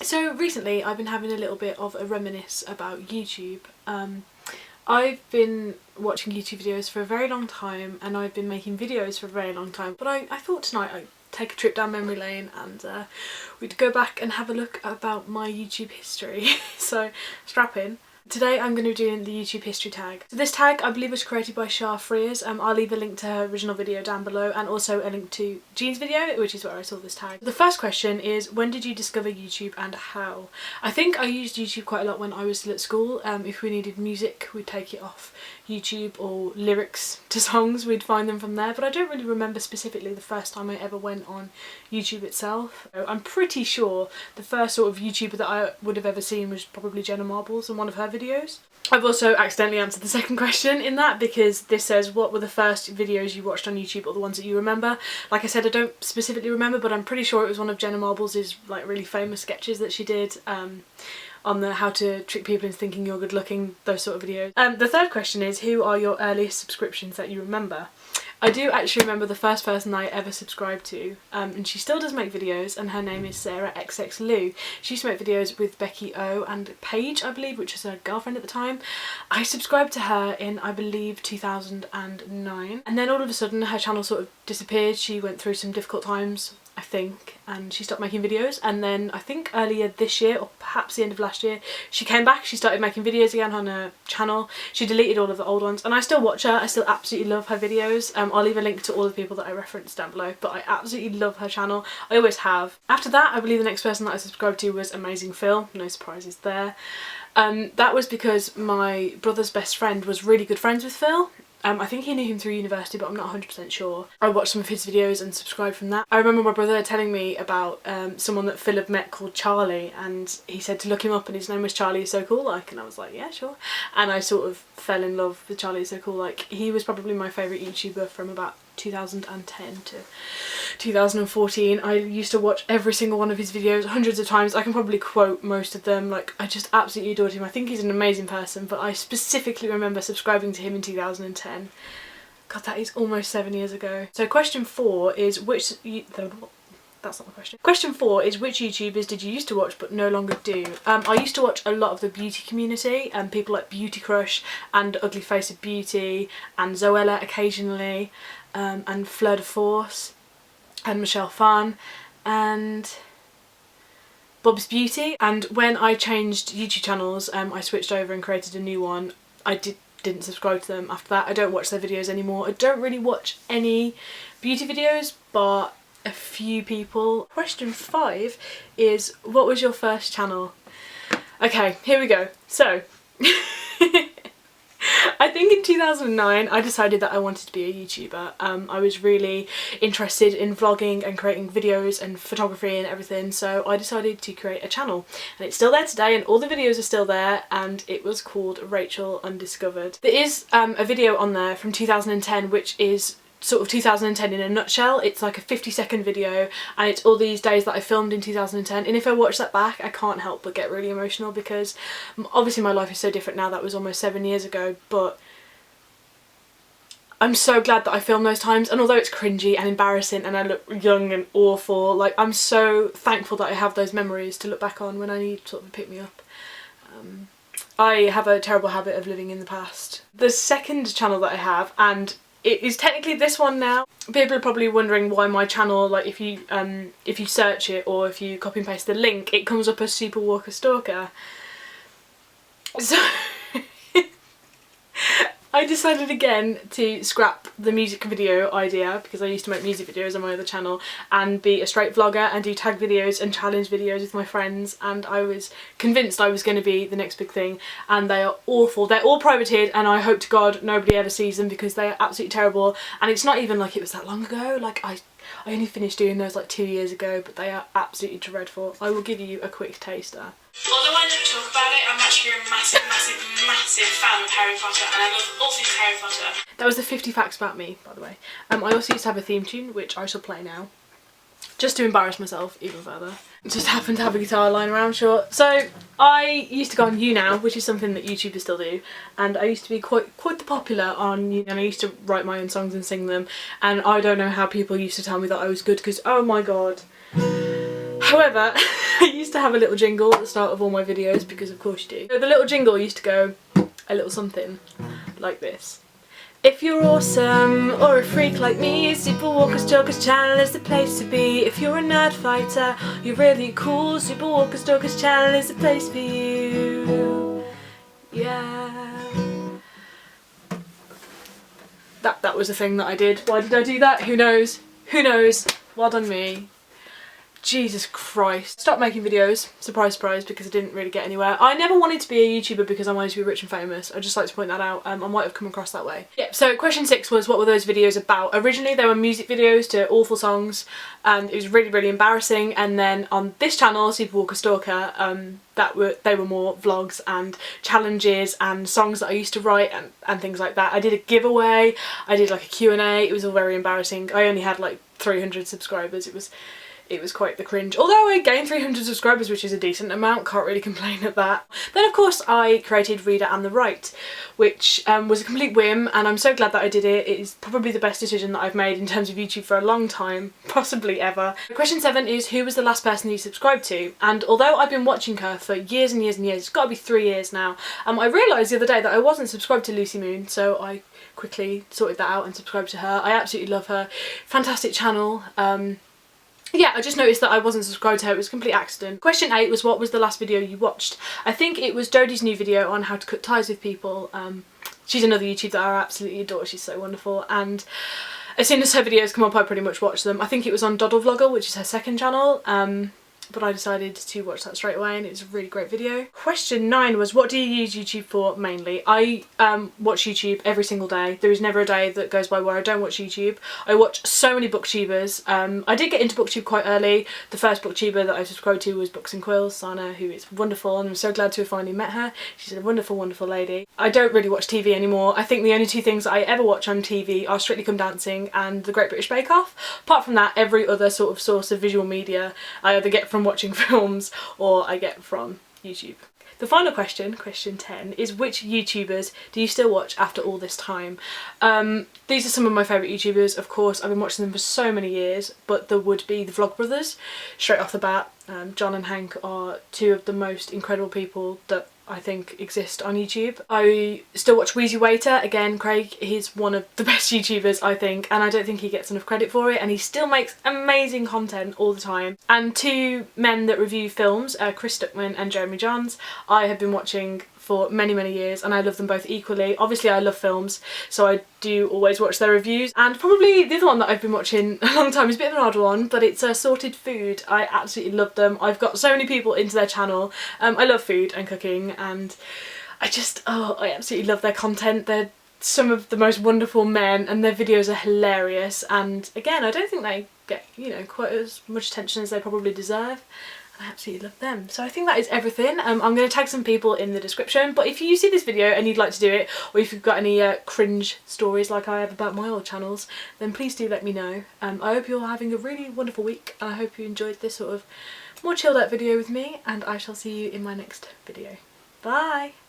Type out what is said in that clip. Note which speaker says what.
Speaker 1: So recently I've been having a little bit of a reminisce about YouTube. I've been watching YouTube videos for a very long time and I've been making videos for a very long time, but I thought tonight I'd take a trip down memory lane and we'd go back and have a look about my YouTube history. So strap in. Today I'm going to be doing the YouTube history tag. So this tag I believe was created by Shah Frears. I'll leave a link to her original video down below and also a link to Jean's video, which is where I saw this tag. The first question is, when did you discover YouTube and how? I think I used YouTube quite a lot when I was still at school. If we needed music we'd take it off YouTube, or lyrics to songs we'd find them from there, but I don't really remember specifically the first time I ever went on YouTube itself. I'm pretty sure the first sort of YouTuber that I would have ever seen was probably Jenna Marbles and one of her videos. I've also accidentally answered the second question in that, because this says what were the first videos you watched on YouTube or the ones that you remember. Like I said, I don't specifically remember, but I'm pretty sure it was one of Jenna Marbles' like really famous sketches that she did on the how to trick people into thinking you're good looking, those sort of videos. The third question is, who are your earliest subscriptions that you remember? I do actually remember the first person I ever subscribed to, and she still does make videos, and her name is Sarah XX Lou. She used to make videos with Becky O and Paige, I believe, which was her girlfriend at the time. I subscribed to her in, I believe, 2009, and then all of a sudden her channel sort of disappeared. She went through some difficult times, I think, and she stopped making videos, and then I think earlier this year, or perhaps the end of last year, she came back. She started making videos again on her channel. She deleted all of the old ones, and I still watch her. I still absolutely love her videos. I'll leave a link to all the people that I referenced down below, but I absolutely love her channel. I always have. After that, I believe the next person that I subscribed to was Amazing Phil. No surprises there. That was because my brother's best friend was really good friends with Phil. I think he knew him through university, but I'm not 100% sure. I watched some of his videos and subscribed from that. I remember my brother telling me about someone that Phil had met called Charlie, and he said to look him up and his name was Charlie Is So Cool Like, and I was like, yeah, sure. And I sort of fell in love with Charlie Is So Cool Like. He was probably my favourite YouTuber from about 2010 to 2014. I used to watch every single one of his videos hundreds of times. I can probably quote most of them. Like, I just absolutely adored him. I think he's an amazing person, but I specifically remember subscribing to him in 2010. God, that is almost 7 years ago. So question 4 is that's not the question. Question 4 is, which YouTubers did you used to watch but no longer do? I used to watch a lot of the beauty community, and people like Beauty Crush and Ugly Face of Beauty and Zoella occasionally, and Fleur de Force and Michelle Phan and Bob's Beauty. And when I changed YouTube channels, I switched over and created a new one. I didn't subscribe to them after that. I don't watch their videos anymore. I don't really watch any beauty videos, but a few people. Question 5 is, what was your first channel? Okay, here we go. So I think in 2009 I decided that I wanted to be a YouTuber. I was really interested in vlogging and creating videos and photography and everything, so I decided to create a channel, and it's still there today and all the videos are still there, and it was called Rachel Undiscovered. There is a video on there from 2010 which is sort of 2010 in a nutshell. It's like a 50-second video, and it's all these days that I filmed in 2010, and if I watch that back I can't help but get really emotional, because obviously my life is so different now. That was almost 7 years ago, but I'm so glad that I filmed those times, and although it's cringy and embarrassing and I look young and awful, like, I'm so thankful that I have those memories to look back on when I need sort of pick me up. I have a terrible habit of living in the past. The second channel that I have, and it is technically this one now. People are probably wondering why my channel, like, if you search it or if you copy and paste the link, it comes up as Super Walker Stalker. So I decided again to scrap the music video idea, because I used to make music videos on my other channel, and be a straight vlogger and do tag videos and challenge videos with my friends, and I was convinced I was going to be the next big thing, and they are awful. They're all privated, and I hope to God nobody ever sees them, because they are absolutely terrible, and it's not even like it was that long ago. Like, I only finished doing those like 2 years ago, but they are absolutely dreadful. I will give you a quick taster. Although I don't talk about it, I'm actually a massive fan of Harry Potter, and I love all things Harry Potter. That was the 50 facts about me, by the way. I also used to have a theme tune, which I shall play now, just to embarrass myself even further. Just happened to have a guitar lying around, sure. So I used to go on YouNow, which is something that YouTubers still do, and I used to be quite the popular on YouNow, and I used to write my own songs and sing them, and I don't know how people used to tell me that I was good, because oh my god, However, I used to have a little jingle at the start of all my videos, because of course you do. So the little jingle used to go a little something like this. If you're awesome or a freak like me, Superwalker's Joker's channel is the place to be. If you're a nerd fighter, you're really cool, Superwalker's Joker's channel is the place for you. Yeah. That was a thing that I did. Why did I do that? Who knows? Who knows? Well done me. Jesus Christ. Stopped making videos, surprise surprise, because I didn't really get anywhere. I never wanted to be a YouTuber because I wanted to be rich and famous. I'd just like to point that out. I might have come across that way. Yeah, so question 6 was, what were those videos about? Originally they were music videos to awful songs, and it was really, really embarrassing. And then on this channel, Superwalker Stalker, they were more vlogs and challenges and songs that I used to write and things like that. I did a giveaway, I did like a Q&A, it was all very embarrassing. I only had like 300 subscribers. It was quite the cringe. Although I gained 300 subscribers, which is a decent amount, can't really complain at that. Then of course I created Reader and the Right, which was a complete whim, and I'm so glad that I did it. It is probably the best decision that I've made in terms of YouTube for a long time, possibly ever. Question 7 is, who was the last person you subscribed to? And although I've been watching her for years and years and years, it's got to be 3 years now, I realised the other day that I wasn't subscribed to Lucy Moon, so I quickly sorted that out and subscribed to her. I absolutely love her. Fantastic channel. Yeah, I just noticed that I wasn't subscribed to her. It was a complete accident. Question 8 was, what was the last video you watched? I think it was Jodie's new video on how to cut ties with people. She's another YouTuber that I absolutely adore. She's so wonderful, and as soon as her videos come up I pretty much watch them. I think it was on Doddle Vlogger, which is her second channel, but I decided to watch that straight away, and it was a really great video. Question 9 was, what do you use YouTube for mainly? I watch YouTube every single day. There is never a day that goes by where I don't watch YouTube. I watch so many booktubers. I did get into booktube quite early. The first booktuber that I subscribed to was Books and Quills, Sana, who is wonderful, and I'm so glad to have finally met her. She's a wonderful, wonderful lady. I don't really watch TV anymore. I think the only 2 things that I ever watch on TV are Strictly Come Dancing and The Great British Bake Off. Apart from that, every other sort of source of visual media I either get from watching films or I get from YouTube. The final question, question 10, is which YouTubers do you still watch after all this time? These are some of my favourite YouTubers, of course. I've been watching them for so many years, but there would be the Vlogbrothers. Straight off the bat, John and Hank are 2 of the most incredible people that I think exist on YouTube. I still watch Wheezy Waiter. Again, Craig, he's one of the best YouTubers I think, and I don't think he gets enough credit for it, and he still makes amazing content all the time. And 2 men that review films, Chris Stuckman and Jeremy Johns, I have been watching for many, many years, and I love them both equally. Obviously I love films, so I do always watch their reviews. And probably the other one that I've been watching a long time is a bit of an odd one, but it's Sorted Food. I absolutely love them. I've got so many people into their channel. I love food and cooking, and I absolutely love their content. They're some of the most wonderful men, and their videos are hilarious, and again, I don't think they get, you know, quite as much attention as they probably deserve. I absolutely love them. So I think that is everything. I'm going to tag some people in the description, but if you see this video and you'd like to do it, or if you've got any cringe stories like I have about my old channels, then please do let me know. I hope you're having a really wonderful week, and I hope you enjoyed this sort of more chilled out video with me, and I shall see you in my next video. Bye!